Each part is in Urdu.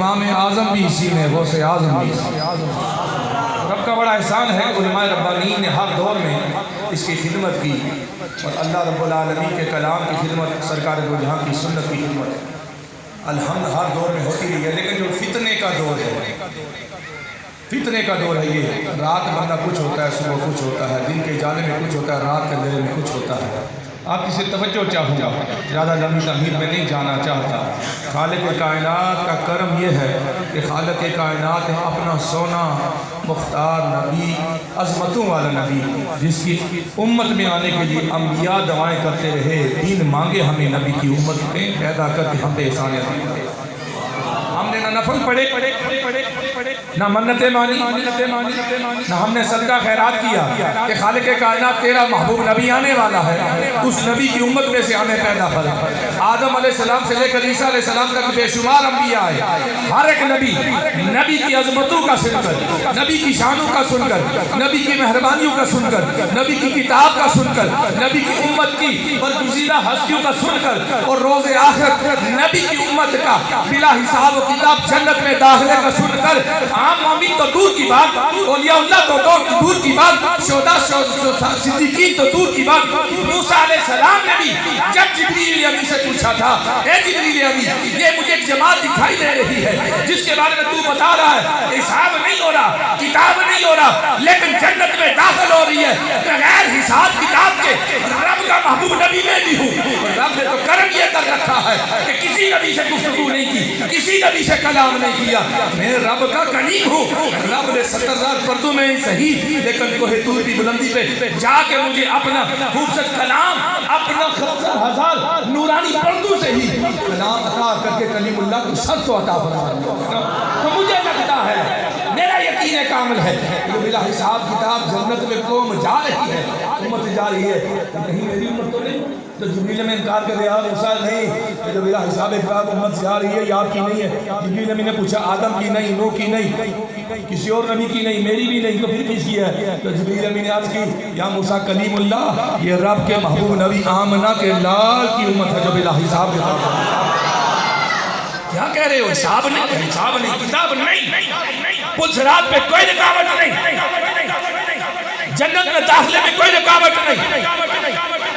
امام اعظم بھی اسی میں، غوث اعظم بھی اسی میں۔ رب کا بڑا احسان ہے، علماء ربانیین نے ہر دور میں اس کی خدمت کی، اور اللہ رب العالمین کے کلام کی خدمت، سرکار دو جہاں کی سنت کی خدمت الحمد ہر دور میں ہوتی رہی ہے۔ لیکن جو فتنے کا دور ہے، فتنے کا دور ہے یہ، رات بندہ کچھ ہوتا ہے، صبح کچھ ہوتا ہے، دن کے جانے میں کچھ ہوتا ہے، رات کے اندھیرے میں کچھ ہوتا ہے۔ آپ کی سے توجہ چاہوں گا، زیادہ لمبی تمہید میں نہیں جانا چاہتا۔ خالق کائنات کا کرم یہ ہے کہ خالق کائنات نے اپنا سونا مختار نبی، عظمتوں والا نبی، جس کی امت میں آنے کے لیے انبیاء دعائیں کرتے رہے، دین مانگے ہمیں نبی کی امت میں پیدا کر کے ہم پہ احسان عظیم کرے۔ ہم نے نہ نفل پڑھے، نہ منتیں مانی، نہ ہم نے صدقہ خیرات کیا کہ خالق کائنات تیرا محبوب نبی آنے والا ہے، اس نبی کی امت میں سے ہمیں پیدا کرے۔ آدم علیہ السلام سے لے کر عیسیٰ علیہ السلام تک بے شمار انبیاء آئے، ہر ایک نبی کی عظمتوں کا سن کر، نبی کی شانوں کا سن کر، نبی کی مہربانیوں کا سن کر، نبی کی کتاب کا سن کر، نبی کی امت کی برگزیدہ ہستیوں کا سن کر، اور روز آخرت نبی کی امت کا بلا حساب و کتاب جنت میں داخلے کا سن کر، عام مومن تو دور کی بات، اولیاء اللہ تو دور کی بات، شہداء صدیقین تو دور کی بات، موسیٰ علیہ السلام نے بھی جب جبریل امین سے پوچھا تھا، اے جبریل امین، یہ مجھے ایک جماعت دکھائی دے رہی ہے جس کے بارے میں تو بتا رہا ہے حساب نہیں ہو رہا، کتاب نہیں ہو رہا، لیکن جنت میں داخل ہو رہی ہے بغیر حساب کتاب کے، رب کا محبوب نبی میں بھی ہوں۔ رب نے تو کرم یہ کر رکھا ہے کہ کسی نبی سے گفتگو نہیں کی، کسی نبی سے کلام نہیں کیا، میں رب کا کلیم ہوں۔ رب نے 70,000 پردوں میں ہی صحیح، لیکن کوہ طور کی بلندی پہ جا کے مجھے اپنا خوبصورت کلام، اپنا 70,000 نورانی پردوں سے ہی کلام عطا کر کے کلیم اللہ کو سر تو عطا فرمایا۔ تو مجھے لگتا ہے، میرا یقین کامل ہے کہ بلا حساب کتاب جنت میں قوم جا رہی ہے، امت جا رہی ہے، کہیں میری امت تو نہیں۔ تو جبریل میں انکار کر دیا، موسیٰ نہیں، کہ جو بلا حساب کتاب امت جا رہی ہے، یہ آپ کی نہیں ہے۔ جبریل امین نے پوچھا، آدم کی نہیں، نوح کی نہیں، کسی اور نبی کی نہیں، میری بھی نہیں، تو پھر کس کی ہے؟ تو جبریل امین نے عرض کی، یا موسیٰ کلیم اللہ، یہ رب کے محبوب نبی آمنہ کے لال کی امت ہے جو بلا حساب کتاب۔ کیا کہہ رہے ہو؟ حساب نہیں، حساب نہیں، کتاب نہیں، پل صراط پہ کوئی رکاوٹ نہیں، جنت میں داخلے میں کوئی رکاوٹ نہیں۔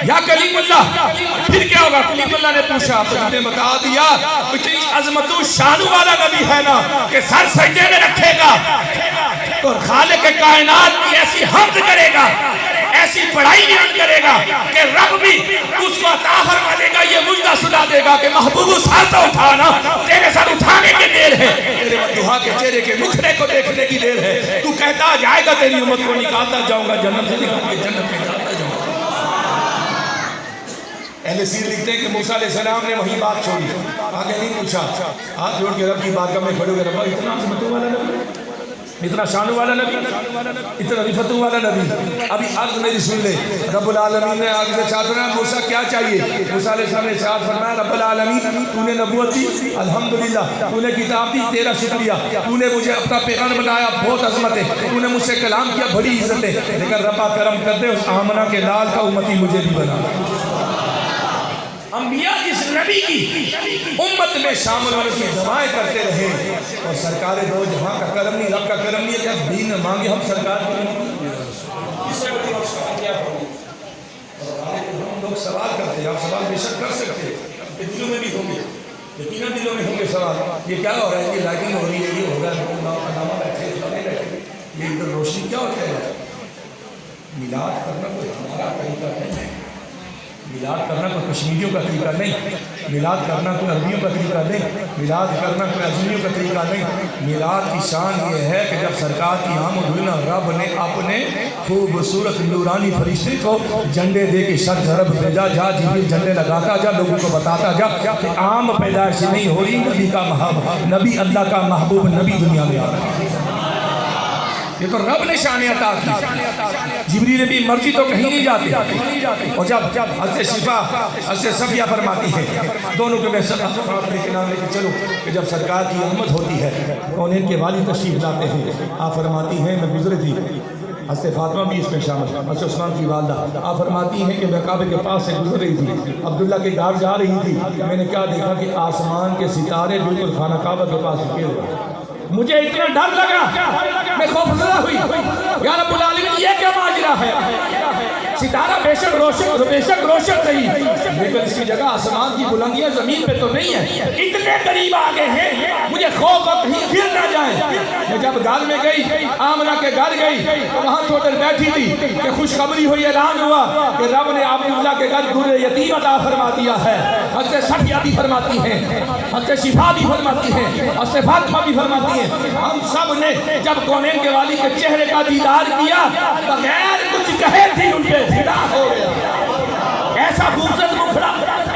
یا کلیم اللہ، پھر کیا ہوگا؟ کلیم اللہ نے پوچھا، تو نے بتا دیا، اتنی عظمت و شان والا نبی ہے نا کہ سر سجدے میں رکھے گا تو خالق کائنات کی ایسی حمد کرے گا، ایسی بڑائی بیان کرے گا کہ رب بھی اس کو عطا فرما دے گا، یہ مجدہ سنا دے گا کہ محبوب سر تو اٹھانا، تیرے سر اٹھانے کی دیر ہے، تیرے مدعا کے چہرے کے مکھڑے کو دیکھنے کی دیر ہے۔ تو کہتا جائے گا تیری امت کو نکالتا جاؤں گا، جنت سے نکال کے جنت میں جاتا جاؤں گا۔ اہل سیر لکھتے ہیں کہ موسیٰ علیہ السلام نے وہی بات چھوڑی، آگے نہیں پوچھا، ہاتھ جوڑ کے رب کی بارگاہ میں کھڑے ہوئے، رب اتنا عظمتوں والا نبی، اتنا شانوں والا نبی، اتنا رفتوں والا نبی، ابھی عرض میری سن لے۔ رب العالمین نے آگے سے چاہتا ہے، موسیٰ کیا چاہیے؟ موسیٰ علیہ السلام نے ارشاد فرمایا، رب العالمین تو نے نبوت دی، الحمدللہ، تو نے کتاب دی، تیرا شکریہ، تو نے مجھے اپنا پیغام بنایا، بہت عظمت ہے، تو نے مجھ سے کلام کیا، بڑی عزت ہے، لیکن ربا کرم کر دے اس آمنہ کے لال کا امتی مجھے بھی بنا۔ انبیاء جس نبی کی امت میں شامل ہونے کی دعائیں کرتے رہے، اور سرکار دو جہاں کا کرم نہیں، رب کا کرم نہیں ہے، جب دین مانگے ہم سرکار کو نہیں۔ اس سے بڑی بخشش کیا ہوگی؟ اور ہم لوگ سوال کرتے ہیں، آپ سوال بے شک کر سکتے ہیں، کہ دلوں میں بھی ہوں گے، یقیناً دلوں میں ہوں گے سوال، یہ کیا ہو رہا ہے؟ یہ لائٹنگ ہو رہی ہے، یہ ہو رہا ہے، علامہ بیٹھے بیٹھے، یہ ادھر روشنی کیا ہوتا ہے؟ میلاد کرنا کوئی ہمارا طریقہ نہیں ہے، میلاد کرنا کوئی کشمیریوں کا طریقہ نہیں، میلاد کرنا کوئی عربیوں کا طریقہ نہیں، میلاد کرنا کوئی اجمیوں کا طریقہ نہیں۔ میلاد کی شان یہ ہے کہ جب سرکار کی آمد ہوئی نا، رب نے اپنے خوبصورت نورانی فرشتے کو جھنڈے دے کے سر ضرب بھیجا، جا جبریل جھنڈے لگاتا جا، لوگوں کو بتاتا جا کہ عام پیدائش نہیں ہو رہی، نبی کا محبوب، نبی اللہ کا محبوب نبی دنیا میں آ رہا ہے۔ یہ تو رب نے شان عطا کی۔ جبریل بھی مرضی تو کہیں نہیں جاتے، اور جب حضرت صفیہ فرماتی ہے، دونوں کے میں کے نام لے کے چلو، کہ جب سرکار کی آمد ہوتی ہے کونین کے والد تشریف لاتے ہیں، آپ فرماتی ہیں میں گزرے تھی حضرت فاطمہ بھی اس میں شامل، حضرت عثمان کی والدہ۔ آپ فرماتی ہیں کہ میں کعبے کے پاس سے گزر رہی تھی، عبداللہ کے گھر جا رہی تھی، میں نے کیا دیکھا کہ آسمان کے ستارے بالکل خانہ کعبہ کے پاس گر رہے۔ مجھے اتنا ڈر لگا، میں خوفزدہ ہوئی، یا رب العالمین یہ کیا ماجرا ہے؟ ستارہ بے شک روشن نہیں، لیکن اس کی جگہ آسمان کی بلندیاں زمین پہ تو نہیں ہے، اتنے قریب آگے ہیں، مجھے خوف اور کہیں گر نہ جائیں۔ میں جب گھر میں گئی، آمنہ کے گھر گئی، وہاں چھوٹر بیٹھی تھی کہ خوشخبری ہوئی، اعلان ہوا کہ رب نے عبداللہ کے گھر در یتیم عطا فرما دیا ہے۔ حضرت صفیہ بھی فرماتی ہیں، حضرت شفا بھی فرماتی ہیں، حضرت فاطمہ بھی فرماتی ہیں، ہم سب نے جب کونین کے والی کے چہرے کا دیدار کیا، بغیر کچھ کہے تھی ان پہ فدا ہو گیا۔ ایسا خوبصورت مکھڑا،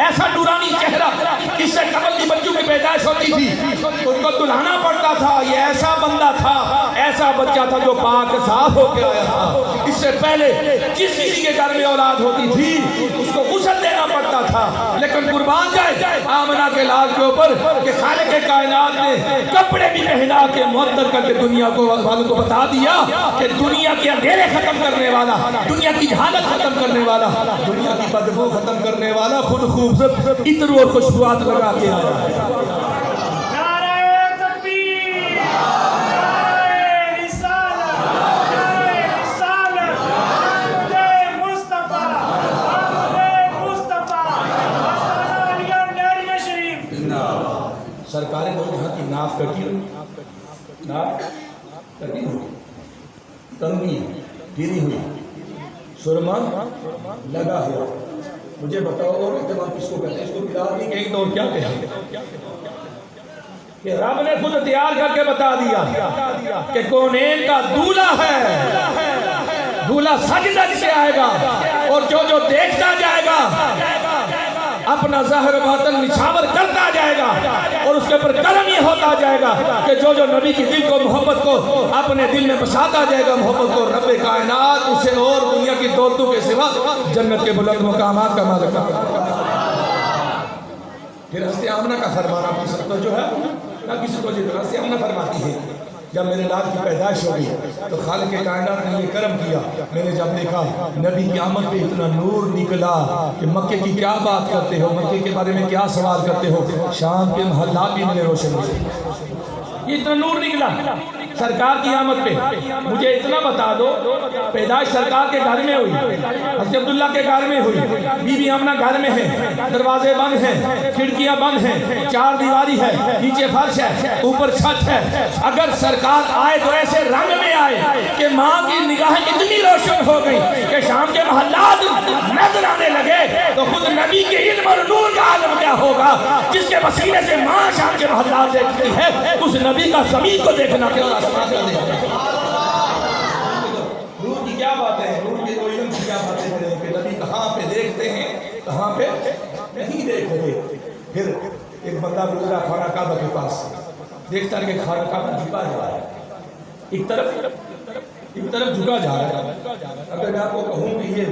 ایسا نورانی چہرہ، اس سے قبل کی بچوں کی پیدائش ہوتی تھی، ان کو دلہانا پڑتا تھا، یہ ایسا بندہ تھا، ایسا بچہ تھا جو پاک صاف ہو کے آیا تھا۔ اس سے پہلے جس کسی کے گھر میں اولاد ہوتی تھی اس کو غسل دینا پڑتا تھا، لیکن قربان جائے آمنہ کے لال کے اوپر کہ خالق کائنات نے کپڑے بھی پہنا کے معطر کر کے دنیا کو والوں کو بتا دیا کہ دنیا کے اندھیرے ختم کرنے والا، دنیا کی جہالت ختم کرنے والا، دنیا کی بدبو ختم کرنے والا خود خوبصورت عطر اور خوشبوات لگا کے آیا ہے۔ سرکار دو جہاں کی ناف کٹی ہوئی، ناف کٹی ہوئی، تنگی گری ہوئی، سرما لگا ہوا۔ مجھے بتاؤ اور اہتمام کس کو کہتے ہیں؟ اس کو بلاد نہیں کہیں تو اور کیا کہیں؟ کہ رب نے خود تیار کر کے بتا دیا کہ کونین کا دولہا ہے، دولہا سجدہ سے آئے گا، اور جو دیکھتا جائے گا اپنا ظاہر باطن نچھاور کرتا جائے گا، اور اس کے اوپر کرم یہ ہوتا جائے گا کہ جو نبی کی دل کو محبت کو اپنے دل میں بساتا جائے گا، محبت کو، رب کائنات اسے اور دنیا کی دولتوں کے سوا جنت کے بلند مقامات کا مالک کرتا ہے۔ پھر حضرت آمنہ کا فرمانا پسند تو جو ہے نہ کسی کو جتنا، حضرت آمنہ فرماتی ہے جب میرے لال کی پیدائش ہو گئی تو خالق کائنات نے یہ کرم کیا، میں نے جب دیکھا نبی کی آمد پہ اتنا نور نکلا کہ مکے کی کیا بات کرتے ہو، مکے کے بارے میں کیا سوال کرتے ہو، شام کے محلات بھی میں نے روشن ہوئے، یہ اتنا نور نکلا سرکار کی آمد پہ۔ مجھے اتنا بتا دو، پیدائش سرکار کے گھر میں ہوئی، حضرت عبداللہ کے گھر میں ہوئی، بی بی آمنہ گھر میں ہے، دروازے بند ہیں، کھڑکیاں بند ہیں، چار دیواری ہے، نیچے فرش ہے، اوپر چھت ہے۔ اگر سرکار آئے تو ایسے رنگ میں آئے کہ ماں کی نگاہیں اتنی روشن ہو گئی کہ شام کے محلات نظر آنے لگے، تو خود نبی کے علم اور نور کا عالم کیا ہوگا جس کے وسیلے سے ماں شام کے محلات دیکھتی ہے، اس نبی کا زمین کو دیکھنا کیا نور کی کیا بات ہے، نور کے کوئی علم کی کیا باتیں کریں کہ نبی کہاں پہ دیکھتے ہیں کہاں پہ نہیں دیکھ رہے۔ پھر ایک بندہ گزرا خانہ کعبہ کے پاس، دیکھتا ہے کہ خانہ کعبہ جھکا جا رہا ہے، ایک طرف جھکا جا رہا ہے۔ اگر میں آپ کو کہوں کہ یہ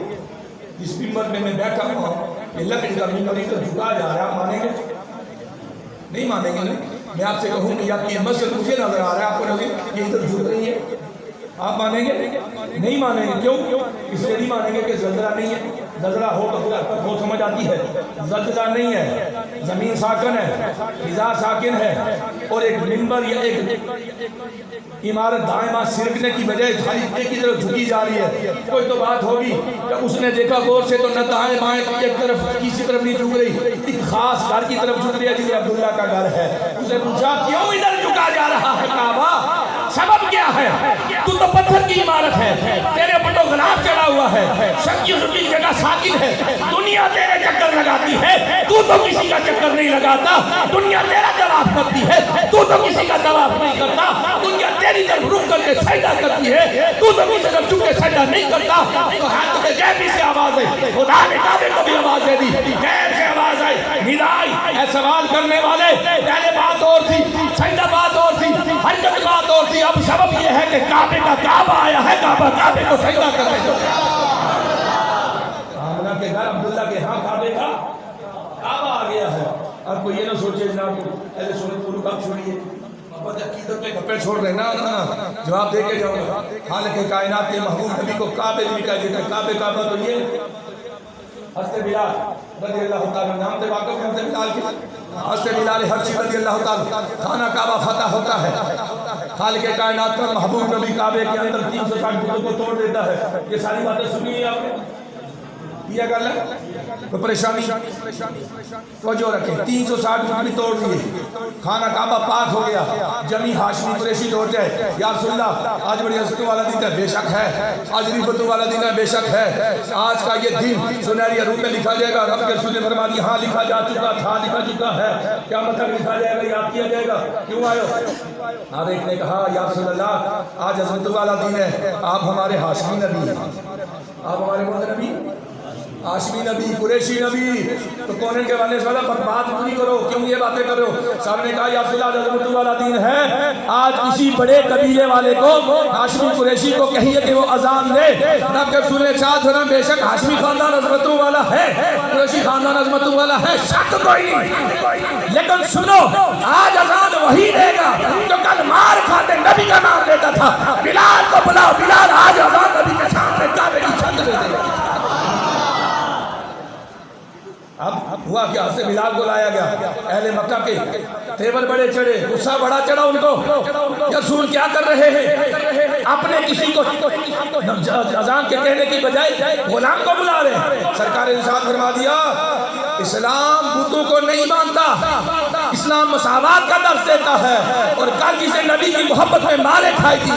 جس ممبر میں بیٹھا ہوں یہ لکڑی کا ممبر ایک طرف جھکا جا رہا ہے، مانیں گے؟ نہیں مانیں گے۔ میں آپ سے کہوں کہ آپ کی مسجد مجھے نظر آ رہا ہے، آپ کو نظر یہ ادھر جھک رہی ہے، آپ مانیں گے؟ نہیں مانیں گے۔ کیوں؟ اس لیے نہیں مانیں گے کہ زلزلہ نہیں ہے، زلزلہ ہو تو بہت سمجھ آتی ہے، زلزلہ نہیں ہے، زمین ساکن ہے، فضا ساکن ہے، اور ایک منبر یا ایک عمارت دائیں بائیں سرکنے کی وجہ ایک ہی طرف جھکی جا رہی ہے۔ کوئی تو بات ہوگی کہ اس نے دیکھا غور سے تو نہ دائیں بائیں ایک طرف کسی طرف نہیں جھک رہی، ایک خاص گھر کی طرف جھک رہی ہے جسے عبداللہ کا گھر ہے۔ اس نے پوچھا کیوں ادھر جھکا جا رہا ہے کعبہ؟ سبب کیا ہے؟ تو پتھر کی عمارت ہے، تیرے اوپر تو غلاف چڑھا ہوا ہے، شکی کی جگہ ساکن ہے، دنیا تیرے چکر لگاتی ہے، تو کسی کا چکر نہیں لگاتا، دنیا تیرا طواف کرتی ہے، تو کسی کا طواف نہیں کرتا، دنیا تیری طرف رک کر کے سجدہ کرتی ہے، تو کسی طرف جھک کے سجدہ نہیں کرتا۔ تو ہاتھ کے غیبی سے آواز ہے، خدا نے کعبے کو بھی آواز دے دی، غیب سے آواز آئی، ندائی۔ اے سوال کرنے والے، پہلے بات اور تھی، سجدہ بات اور تھی، حرکت بات اور تھی، اب سبب یہ ہے کہ کعبے کا کعبہ آیا ہے، کعبے کو سجدہ کرنے دو۔ آمنہ کے گھر عبداللہ کے ہاں کعبے کا کعبہ آ گیا ہے۔ اب کوئی یہ نہ سوچے جناب اہل سنت کو رکاب چھوڑیے، گپے چھوڑ رہے نا جواب دے کے جاؤ گا. خالق کائنات کے محبوب نبی کو کعبے بھی کہہ دیتے ہیں. کعبہ تو یہ حضرت بلال رضی اللہ تعالیٰ نام سے واقف ہے. حضرت بلال کی حضرت بلال حبشی رضی اللہ تعالیٰ خانہ کعبہ فتح ہوتا ہے. خالق کائنات کا محبوب نبی کعبے کے اندر 360 بتوں کو توڑ دیتا ہے. یہ ساری باتیں سنی ہیں آپ نے؟ یہ گل ہے تو پریشانی توجہ رکھیں. 360 بت بھی توڑ دیے. خانہ کعبہ پاک ہو گیا. جمی ہاشمی قریشی دوڑ جائے یا رسول اللہ آج بڑی عزتوں والا دن ہے. بے شک ہے آج رفتوں والا دن ہے. بے شک ہے آج کا یہ دن سنہری عروج میں لکھا جائے گا. رب کے رسول نے فرما دیا ہاں لکھا جا چکا تھا لکھا چکا ہے. کیا مطلب لکھا جائے گا یاد کیا جائے گا. کیوں آئے ہو؟ ہر ایک نے کہا یا رسول اللہ آج عزتوں والا دن ہے. آپ ہمارے ہاشمی نبی ہیں. آپ ہمارے کون سے نبی؟ ہاشمی نبی قریشی نبی. تو کون کے والے سے بات نہیں کرو. کیوں یہ باتیں کرو؟ صاحب نے کہا یا رسول اللہ عظمت والا دن ہے. آج کسی بڑے قبیلے والے کو ہاشمی قریشی کو کہیے کہ وہ اذان دے. رب کے رسول نے چاہ جھرم بے شک ہاشمی خاندان عظمتوں والا ہے قریشی خاندان عظمتوں والا ہے. شک کوئی نہیں. لیکن سنو آج اذان وہی دے گا جو کل مار کھاتے نبی کا نام لیتا تھا. بلال کو بلاؤ. بلال آج اذان نبی کے سامنے کعبے کی چھت دے دے گا. اب ہوا کیا سے بلال کو لایا گیا. اہل مکہ کے تیور بڑے چڑھے. غصہ بڑا چڑھا ان کو. رسول کیا کر رہے ہیں؟ اپنے کسی کو اذان کے کہنے کی بجائے غلام کو بلا رہے ہیں. سرکار نے ارشاد فرما دیا اسلام بتوں کو نہیں مانتا. اسلام مساوات کا درس دیتا ہے. اور کل جسے نبی کی محبت میں مارے کھائی تھی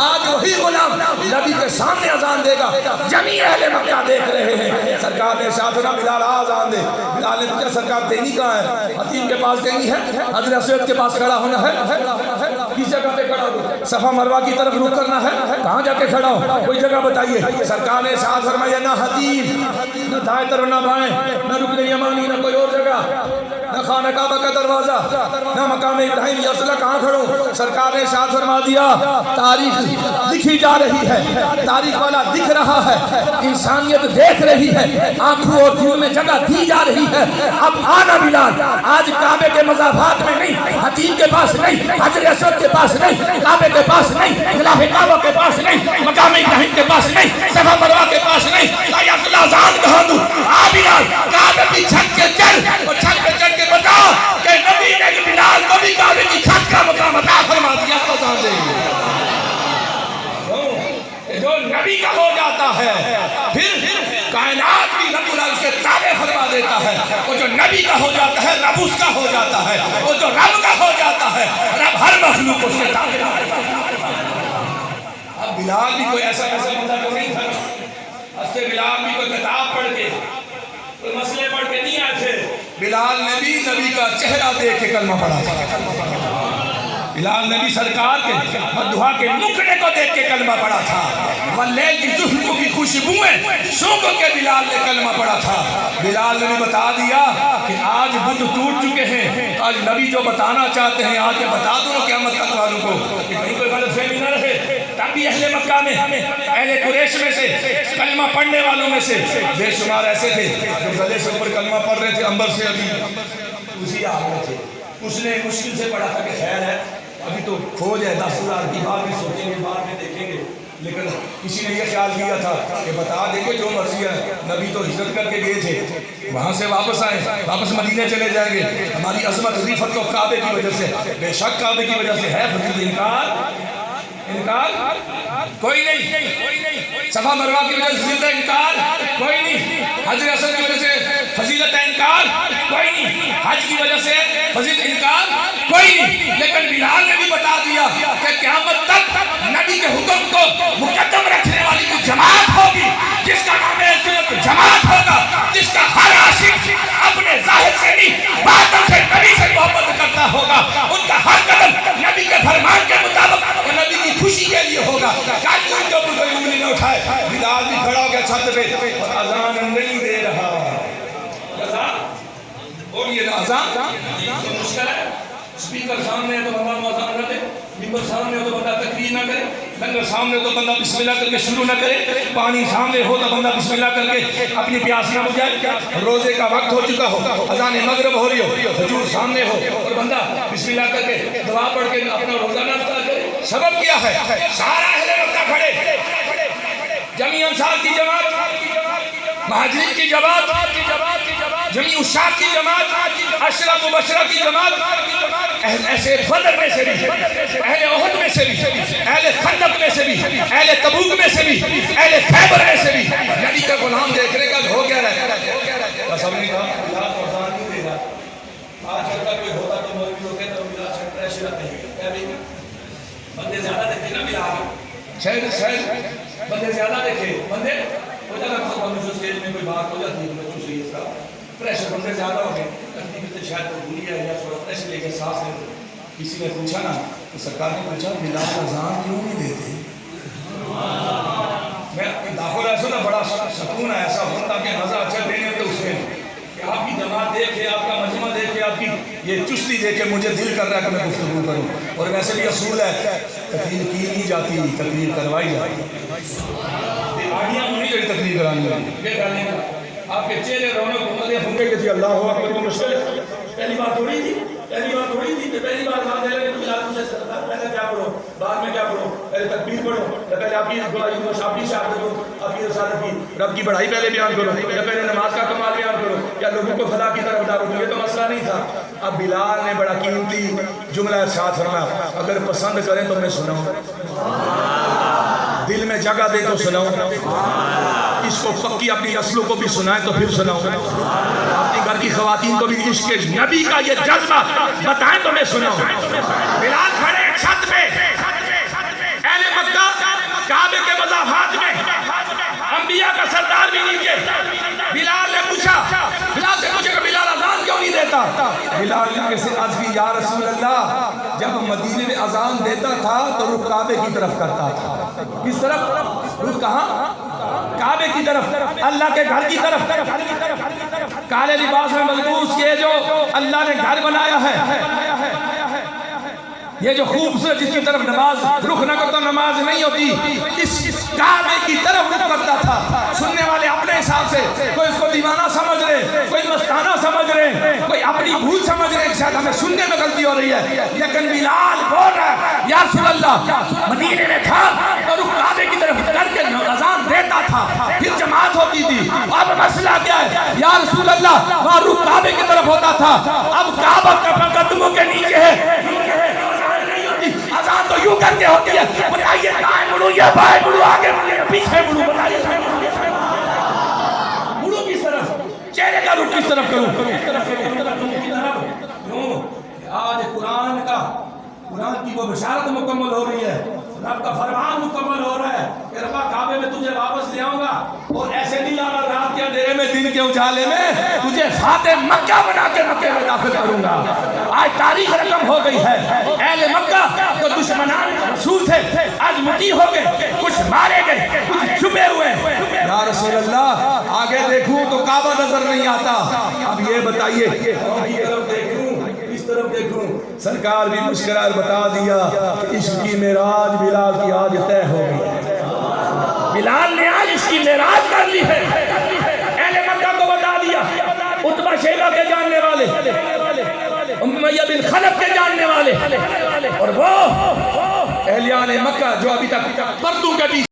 آج وہی غلام نبی کے سامنے اذان دے گا. جمی اہل مکہ دیکھ رہے ہیں. سرکار نے ارشاد فرمایا بلال اذان دے. بلال نے پوچھا سرکار دینی کہاں ہے؟ حتیم کے پاس دینی ہے. حضرت اسود کے پاس کھڑا ہونا ہے. کس جگہ پہ کھڑا ہو؟ صفا مروہ کی طرف رخ کرنا ہے. کہاں جا کے کھڑا ہو؟ کوئی جگہ بتائیے. سرکار نے ارشاد فرمایا نہ حتیم نہ دائیں طرف نہ بائیں نہ رکن یمانی نہ کوئی اور جگہ نہ خانہ کعبہ کا دروازہ نہ مقام ابراہیم. یا رسول اللہ کہاں کھڑو؟ سرکار نے ارشاد فرما دیا تاریخ لکھی جا رہی ہے. تاریخ والا دکھ رہا ہے. انسانیت دیکھ رہی ہے. آنکھوں اور دل میں جگہ دی جا رہی ہے. اب آنا بلال آج کعبے کے مضافات میں نہیں. حتیم کے پاس نہیں. حجر اسود کے پاس نہیں. کعبے کے پاس نہیں. غلاف کعبہ کے پاس نہیں. مقام ابراہیم کے پاس نہیں. صفا مروہ کے پاس نہیں. یا رسول اللہ اذان کہاں دوں؟ آ بلال کعبے کی چھت کے چڑھ اور چھت پہ چڑھ کے بتا کہ نبی نے بلال کو بھی کعبے کی چھت کا مقام عطا فرما دیا. اذان دے جو نبی کا ہو جاتا ہے پھر کائنات بھی رب العالمین کے تابع فرما دیتا ہے. وہ جو نبی کا ہو جاتا ہے رب اس کا ہو جاتا ہے. وہ جو رب کا ہو جاتا ہے رب ہر مخلوق اس کے تابع ہوتا ہے. اب بلال بھی کوئی ایسا بندہ تو نہیں تھا. حضرت بلال بھی کوئی کتاب پڑھ کے کوئی مسئلے پڑھ کے نہیں آئے تھے. بلال نے بھی نبی کا چہرہ دیکھ کے کلمہ پڑھا تھا. بلال نبی سرکار کے مدعا کے نکڑے کو دیکھ کے کلمہ پڑھا تھا. واللیل کی زلفوں کی خوشبوئیں سونگھ کے بلال نے کلمہ پڑھا تھا. بلال نے بتا دیا کہ آج بت ٹوٹ چکے ہیں. آج نبی جو بتانا چاہتے ہیں آج یہ بتا دو قیامت تک والوں کو کہ کہیں کوئی غلط فہمی نہ رہے. تب بھی اہل مکہ میں اہل قریش میں سے کلمہ پڑھنے والوں میں سے بے شمار ایسے تھے جو گلے سے اوپر کلمہ پڑھ رہے تھے. انبر سے ابھی اسی آ رہے تھے. اس نے مشکل سے پڑھا تھا کہ خیر ہے ابھی تو کھوج ہے 10,000 کی. بعد میں سوچیں گے بعد میں دیکھیں گے. لیکن کسی نے یہ خیال کیا تھا کہ بتا دیں گے جو مرضی ہے. نبی تو ہجرت کر کے گئے تھے وہاں سے واپس آئے واپس مدینے چلے جائیں گے. ہماری عظمت رفت تو کعبے کی وجہ سے بے شک کعبے کی وجہ سے ہے. انکار کوئی نہیں. صفا مروہ کی وجہ سے فضیلت انکار کوئی نہیں. حجر اسود کی وجہ سے فضیلت انکار کوئی نہیں. حج کی وجہ سے فضیلت انکار کوئی نہیں. لیکن بلال نے بھی بتا دیا کہ قیامت تک نبی کے حکم کو مقدم رکھنے والی کوئی جماعت ہوگی جس کا نام جماعت ہوگا. جس کا ہر عاشق اپنے ظاہر سے نہیں باطن سے نبی سے محبت کرتا ہوگا. ان کا ہر قدم نبی کے فرمان کے مطابق اور نبی کی خوشی کے لیے ہوگا. کوئی جو کوئی انگلی نہ اٹھائے. بلال بھی کھڑا ہو گیا چھت پہ اور اذان نہیں دے رہا. اور یہ اذان مشکل ہے. اسپیکر سامنے ہے تو بندہ موازنہ نہ دے. ممبر سامنے ہو تو بندہ تقریر نہ کرے. لنگر سامنے ہو تو بندہ بسم اللہ کر کے شروع نہ کرے. پانی سامنے ہو تو بندہ بسم اللہ کر کے اپنی پیاس نہ بجھائے. روزے کا وقت ہو چکا ہو اذان مغرب ہو رہی ہو حضور سامنے ہو اور بندہ بسم اللہ کر کے دعا پڑھ کے اپنا روزانہ افطار کرے. سبب کیا ہے؟ سارا اہل مکہ کھڑے، جمی انصار کی جماعت، مہاجرین کی جماعت، جمی عشاق کی جماعت، عشرہ مبشرہ کی جماعت، ایسے بدر میں سے بھی، اہل احد میں سے بھی، اہل خندق میں سے بھی، اہل تبوک میں سے بھی، اہل خیبر میں سے بھی نبی کا غلام دیکھنے کا ہو کیا رہا ہے. سب نے کہا اللہ تو آزان نہیں دے گا. آج اگر کوئی ہوتا تو مولوی ہو گیا تو ملا پریشر نہیں ہے بندے زیادہ دیکھے نا ملا شاید بندے زیادہ دیکھے بندے ہو جاتا ہے بندے جو اسٹیج میں کوئی بات ہو جاتی ہے بچوں سے اس کا پریشر بندے زیادہ ہو گئے تکلیف شاید وہ بھولی ہے یا تھوڑا پریشر لے کے سانس لے. کسی نے پوچھا نا تو سرکار نے پوچھا بلال اذان کیوں نہیں دیتے؟ میں داخل ایسا نا بڑا سکون ہے ایسا ہوتا کہ مزہ اچھا دینے تو اس میں کہ آپ کی جماعت دیکھے، آپ کا مجمع دیکھے، آپ کی یہ چستی دیکھے مجھے دل کر رہا ہے کہ میں گفتگو کروں. اور ویسے بھی اصول ہے تقریر کی نہیں جاتی، تقریر کروائی جاتی. آڑیاں نہیں جڑی تقریر کرانی ہے آپ کے چہرے رونق ہوتے ہوں گے کہ جی اللہ ہوا کوئی مشکل ہے. پہلی بات تھوڑی تھی کہ پہلی بار ہاتھ دے رہے پہلے کیا پڑھو، بعد میں کیا پڑھو، پہلے تکبیر پڑھو یا پہلے آپ کی شاپی شاپ کرو، آپ کی رسالت کی رب کی بڑائی پہلے بیان کرو یا پہلے نماز کا کمال بیان کرو یا لوگوں کو خدا کی طرف ڈالو. یہ تو مسئلہ نہیں تھا. اب بلال نے بڑا قیمتی جملہ ارشاد فرمایا اگر پسند کریں تو میں سناؤں، دل میں جگہ دے تو سناؤں، اس کو پکی اپنی نسلوں کو بھی سنائیں تو پھر سناؤں، اپنی گھر کی خواتین کو بھی عشق نبی کا یہ جذبہ بتائیں تو میں سناؤں. بلال کھڑے چھت پہ، اہل مکہ کعبے کے مضافات میں، انبیاء کا سردار بھی نیچے. بلال نے پوچھا، بلال سے پوچھا کہ بلال اذان کیوں نہیں دیتا؟ بلال نے کیسے عرض کی یا رسول اللہ جب مدینے میں اذان دیتا تھا تو رخ کعبے کی طرف کرتا تھا. کس طرف؟ رخ کہاں؟ کعبے کی طرف، اللہ کے گھر کی طرف. کالے لباس میں ملبوس یہ جو اللہ نے گھر بنایا ہے، یہ جو خوبصورت جس کی طرف نماز رخ نہ کرتا نماز نہیں ہوتی، اس کعبے کی طرف رخ کرتا تھا. سننے والے اپنے حساب سے کوئی اس کو دیوانہ سمجھ رہے، کوئی مستانہ سمجھ رہے، کوئی اپنی بھول سمجھ رہے کہ شاید ہمیں سننے میں غلطی ہو رہی ہے. لیکن بلال بول رہا ہے یا رسول اللہ مدینے میں تھا اور رخ کعبے کی طرف کر کے اذان دیتا تھا، پھر جماعت ہوتی تھی. اب مسئلہ کیا ہے یا رسول اللہ؟ وہاں رخ کعبے کی طرف ہوتا تھا، اب کعبہ قدموں کے نیچے ہے. اذان تو یوں کر کے ہوتی ہے، بتائیے دائیں مڑوں یا بائیں مڑوں، آگے مڑوں یا پیچھے مڑوں، بتائیے مڑوں کس طرف، چہرے کا رخ کس طرف کروں؟ آج قرآن کی وہ بشارت مکمل ہو رہی ہے، رب کا فرمان مکمل ہو رہا ہے کہ ربا کعبے میں تجھے واپس لے آؤں گا اور ایسے نہیں لانا رات کے اندھیرے میں دن کے اجالے میں تجھے فاتح مکہ بنا کے مکے میں داخل کروں گا. آج تاریخ رقم ہو گئی ہے. اہل مکہ جو دشمنان رسول تھے آج مٹی ہو گئے، کچھ مارے گئے، کچھ چھپے ہوئے. یا رسول اللہ آگے دیکھوں تو کعبہ نظر نہیں آتا، اب یہ بتائیے طرف دیکھوں. سرکار بھی مسکرا بتا دیا کہ اس کی معراج بلال کی آج طے ہو گئی. بلال نے آج اس کی معراج کر لی ہے. اہل مکہ کو بتا دیا، عتبہ شیبہ کے جاننے والے، امیہ بن خلف کے جاننے والے، اور وہ اہلیان مکہ جو ابھی تک پردوں کے بیچ